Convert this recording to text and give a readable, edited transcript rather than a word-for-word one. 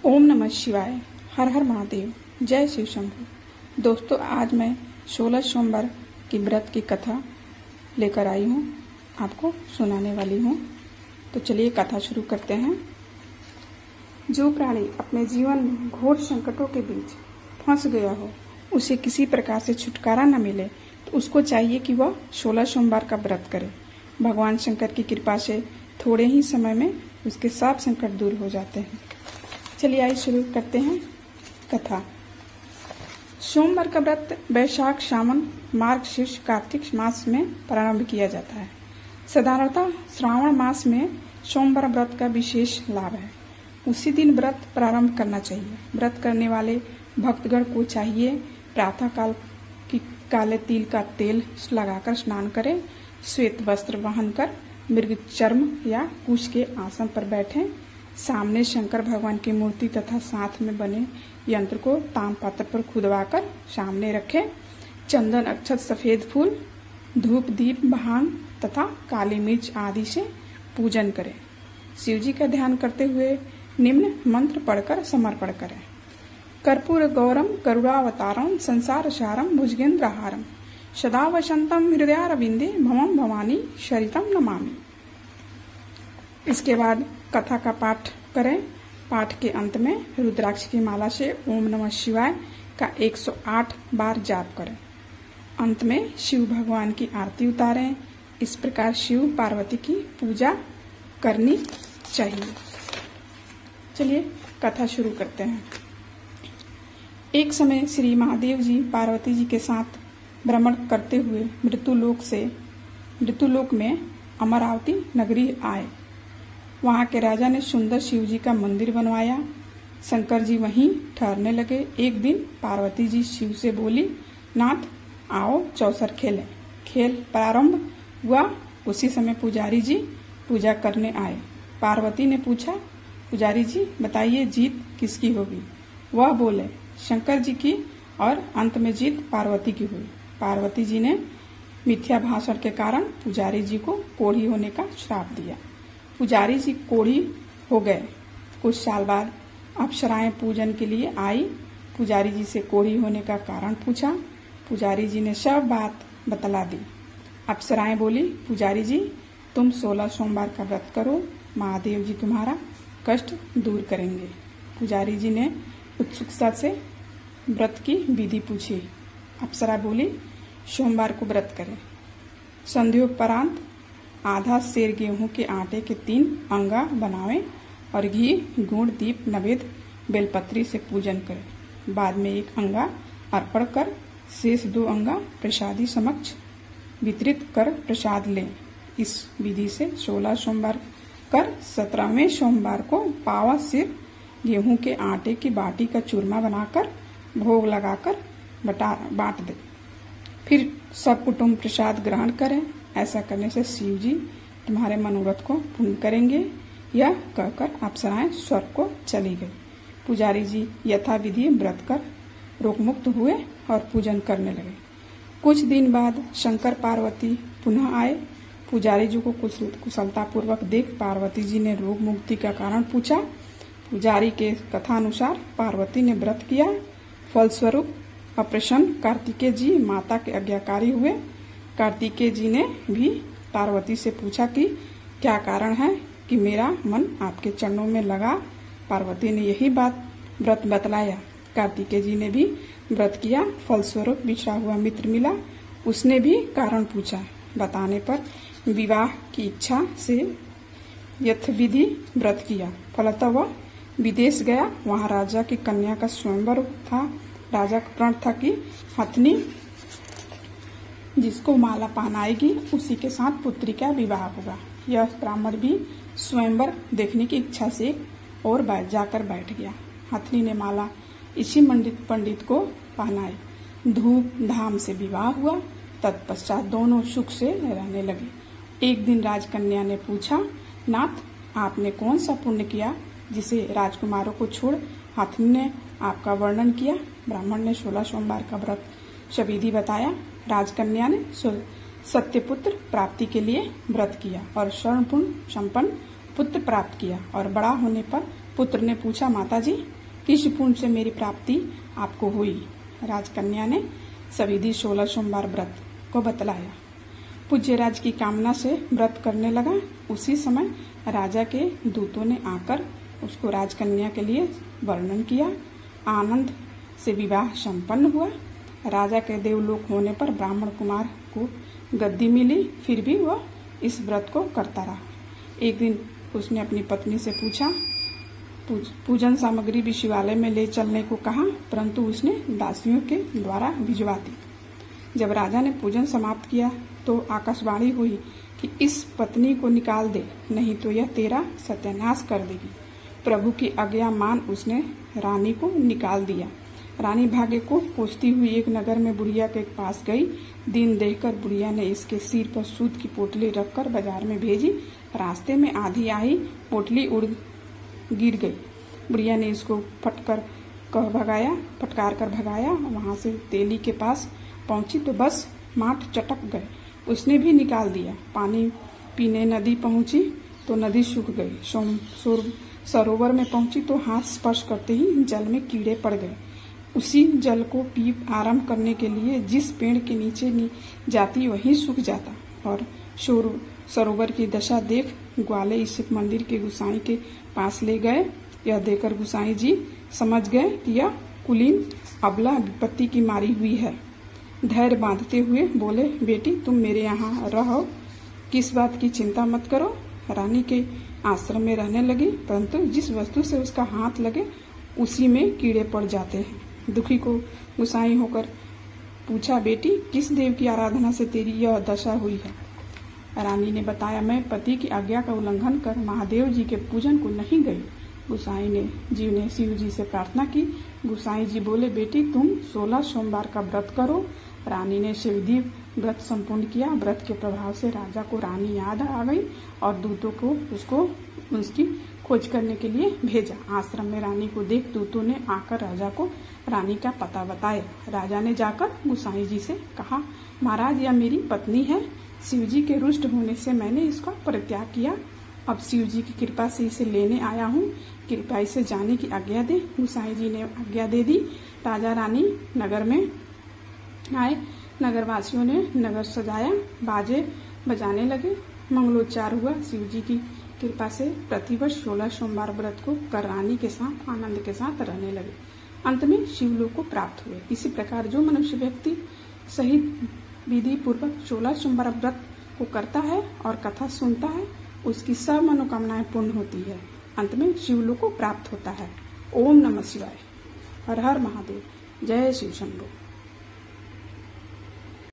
ओम नमः शिवाय। हर हर महादेव। जय शिव शंभू। दोस्तों, आज मैं 16 सोमवार की व्रत की कथा लेकर आई हूँ, आपको सुनाने वाली हूँ। तो चलिए कथा शुरू करते हैं। जो प्राणी अपने जीवन में घोर संकटों के बीच फंस गया हो, उसे किसी प्रकार से छुटकारा न मिले तो उसको चाहिए कि वह 16 सोमवार का व्रत करे। भगवान शंकर की कृपा से थोड़े ही समय में उसके सब संकट दूर हो जाते हैं। चलिए आइए शुरू करते हैं कथा। सोमवार का व्रत वैशाख, सावन, मार्गशीर्ष, कार्तिक मास में प्रारंभ किया जाता है। साधारणतः श्रावण मास में सोमवार व्रत का विशेष लाभ है। उसी दिन व्रत प्रारंभ करना चाहिए। व्रत करने वाले भक्तगण को चाहिए प्रातः काल की काले तिल का तेल लगाकर स्नान करें, श्वेत वस्त्र वहन कर मृग चर्म या कुश के आसन पर बैठें, सामने शंकर भगवान की मूर्ति तथा साथ में बने यंत्र को ताम्रपात्र पर खुदवाकर सामने रखें, चंदन, अक्षत, सफेद फूल, धूप, दीप, भांग तथा काली मिर्च आदि से पूजन करें। शिव जी का ध्यान करते हुए निम्न मंत्र पढ़कर समर्पण करें। कर्पूर गौरम करुणावतारम संसार सारम भुजगेंद्रहारम सदा वसंतम हृदयारविंदे भवम भवानी शरितम नमामि। इसके बाद कथा का पाठ करें। पाठ के अंत में रुद्राक्ष की माला से ओम नमः शिवाय का 108 बार जाप करें। अंत में शिव भगवान की आरती उतारें। इस प्रकार शिव पार्वती की पूजा करनी चाहिए। चलिए कथा शुरू करते हैं। एक समय श्री महादेव जी पार्वती जी के साथ भ्रमण करते हुए मृत्युलोक में अमरावती नगरी आए। वहां के राजा ने सुंदर शिव जी का मंदिर बनवाया। शंकर जी वहीं ठहरने लगे। एक दिन पार्वती जी शिव से बोली, नाथ आओ चौसर खेलें। खेल प्रारंभ हुआ। उसी समय पुजारी जी पूजा करने आए। पार्वती ने पूछा, पुजारी जी बताइए जीत किसकी होगी? वह बोले, शंकर जी की, और अंत में जीत पार्वती की हुई। पार्वती जी ने मिथ्या भाषण के कारण पुजारी जी को कोढ़ी होने का श्राप दिया। पुजारी जी कोढ़ी हो गए। कुछ साल बाद अप्सराएं पूजन के लिए आई। पुजारी जी से कोढ़ी होने का कारण पूछा। पुजारी जी ने सब बात बतला दी। अप्सराएं बोली, पुजारी जी तुम 16 सोमवार का व्रत करो, महादेव जी तुम्हारा कष्ट दूर करेंगे। पुजारी जी ने उत्सुकता से व्रत की विधि पूछी। अप्सरा बोली, सोमवार को व्रत करें। संध्योपरांत आधा सेर गेहूं के आटे के 3 अंगा बनावें और घी, गुड़, दीप, नवेद, बेलपत्री से पूजन करें। बाद में 1 अंगा अर्पण कर शेष 2 अंगा प्रसादी समक्ष वितरित कर प्रसाद लें। इस विधि से 16 सोमवार कर 17वें सोमवार को पावा सिर गेहूं के आटे की बाटी का चूरमा बनाकर भोग लगाकर बांट दें। फिर सब कुटुंब प्रसाद ग्रहण करें। ऐसा करने से शिव जी तुम्हारे मनोरथ को पूर्ण करेंगे। यह कहकर अप्सराएं स्वर्ग को चली गई। पुजारी जी यथाविधि व्रत कर रोगमुक्त हुए और पूजन करने लगे। कुछ दिन बाद शंकर पार्वती पुनः आए। पुजारी जी को कुशलता पूर्वक देख पार्वती जी ने रोग मुक्ति का कारण पूछा। पुजारी के कथानुसार पार्वती ने व्रत किया। फलस्वरूप अप्रसन्न कार्तिकेय जी माता के आज्ञाकारी हुए। कार्तिकेय जी ने भी पार्वती से पूछा कि क्या कारण है कि मेरा मन आपके चरणों में लगा। पार्वती ने यही बात व्रत बतलाया। कार्तिकेय जी ने भी व्रत किया। फलस्वरूप बिछड़ा हुआ मित्र मिला। उसने भी कारण पूछा। बताने पर विवाह की इच्छा से यथाविधि व्रत किया। फलतः वह विदेश गया। वहां राजा की कन्या का स्वयंवर था। राजा का प्रण था कि हथनी जिसको माला पहनाएगी उसी के साथ पुत्री का विवाह होगा। यह ब्राह्मण भी स्वयंवर देखने की इच्छा से और जाकर बैठ गया। हथनी ने माला इसी पंडित को पहनाई। धूप धाम से विवाह हुआ। तत्पश्चात दोनों सुख से रहने लगे। एक दिन राजकन्या ने पूछा, नाथ आपने कौन सा पुण्य किया जिसे राजकुमारों को छोड़ हथनी ने आपका वर्णन किया? ब्राह्मण ने 16 सोमवार का व्रत सविधि बताया। राजकन्या ने सत्यपुत्र प्राप्ति के लिए व्रत किया और सर्वगुण संपन्न पुत्र प्राप्त किया और बड़ा होने पर पुत्र ने पूछा, माताजी, किस पुण्य से मेरी प्राप्ति आपको हुई? राजकन्या ने सविधि 16 सोमवार व्रत को बतलाया। पूज्य राज की कामना से व्रत करने लगा। उसी समय राजा के दूतों ने आकर उसको राजकन्या के लिए वर्णन किया। आनंद से विवाह संपन्न हुआ। राजा के देवलोक होने पर ब्राह्मण कुमार को गद्दी मिली, फिर भी वह इस व्रत को करता रहा। एक दिन उसने अपनी पत्नी से पूछा, पूजन सामग्री भी शिवालय में ले चलने को कहा, परंतु उसने दासियों के द्वारा भिजवा दी। जब राजा ने पूजन समाप्त किया तो आकाशवाणी हुई कि इस पत्नी को निकाल दे, नहीं तो यह तेरा सत्यानाश कर देगी। प्रभु की आज्ञा मान उसने रानी को निकाल दिया। रानी भाग्य को कोसती हुई एक नगर में बुढ़िया के पास गई। दिन देखकर बुढ़िया ने इसके सिर पर सूत की पोटली रखकर बाजार में भेजी। रास्ते में आंधी आई, पोटली उड़ गिर गई। बुढ़िया ने इसको फटकार कर भगाया। वहां से तेली के पास पहुंची तो बस माठ चटक गए। उसने भी निकाल दिया। पानी पीने नदी पहुंची तो नदी सूख गई। सरोवर में पहुंची तो हाथ स्पर्श करते ही जल में कीड़े पड़ गए। उसी जल को पी आराम करने के लिए जिस पेड़ के नीचे जाती वहीं सूख जाता। और सरोवर की दशा देख ग्वाले इसे मंदिर के गुसाई के पास ले गए। यह देखकर गुसाई जी समझ गए कि यह कुलीन अबला विपत्ति की मारी हुई है। धैर्य बांधते हुए बोले, बेटी तुम मेरे यहाँ रहो, किस बात की चिंता मत करो। रानी के आश्रम में रहने लगी, परंतु जिस वस्तु से उसका हाथ लगे उसी में कीड़े पड़ जाते हैं। दुखी को गुसाई होकर पूछा, बेटी किस देव की आराधना से तेरी यह दशा हुई है? रानी ने बताया, मैं पति की आज्ञा का उल्लंघन कर महादेव जी के पूजन को नहीं गई। गुसाई ने शिव जी से प्रार्थना की। गुसाई जी बोले, बेटी तुम 16 सोमवार का व्रत करो। रानी ने शिवदी व्रत संपूर्ण किया। व्रत के प्रभाव से राजा को रानी याद आ गई और दूतों को उसकी खोज करने के लिए भेजा। आश्रम में रानी को देख दूतों ने आकर राजा को रानी का पता बताया। राजा ने जाकर गुसाई जी से कहा, महाराज यह मेरी पत्नी है। शिव जी के रुष्ट होने से मैंने इसका परित्याग किया। अब शिव जी की कृपा से इसे लेने आया हूँ। कृपा इसे जाने की आज्ञा दे। गुसाई जी ने आज्ञा दे दी। राजा रानी नगर में आए। नगरवासियों ने नगर सजाया, बाजे बजाने लगे, मंगलोच्चार हुआ। शिव जी की कृपा से प्रतिवर्ष 16 सोमवार व्रत को कर रानी के साथ आनंद के साथ रहने लगे। अंत में शिवलोक को प्राप्त हुए। इसी प्रकार जो मनुष्य व्यक्ति सही विधि पूर्वक 16 सोमवार व्रत को करता है और कथा सुनता है, उसकी सब मनोकामनाएं पूर्ण होती है। अंत में शिवलोक को प्राप्त होता है। ओम नमः शिवाय। हर हर महादेव। जय शिव शंभो।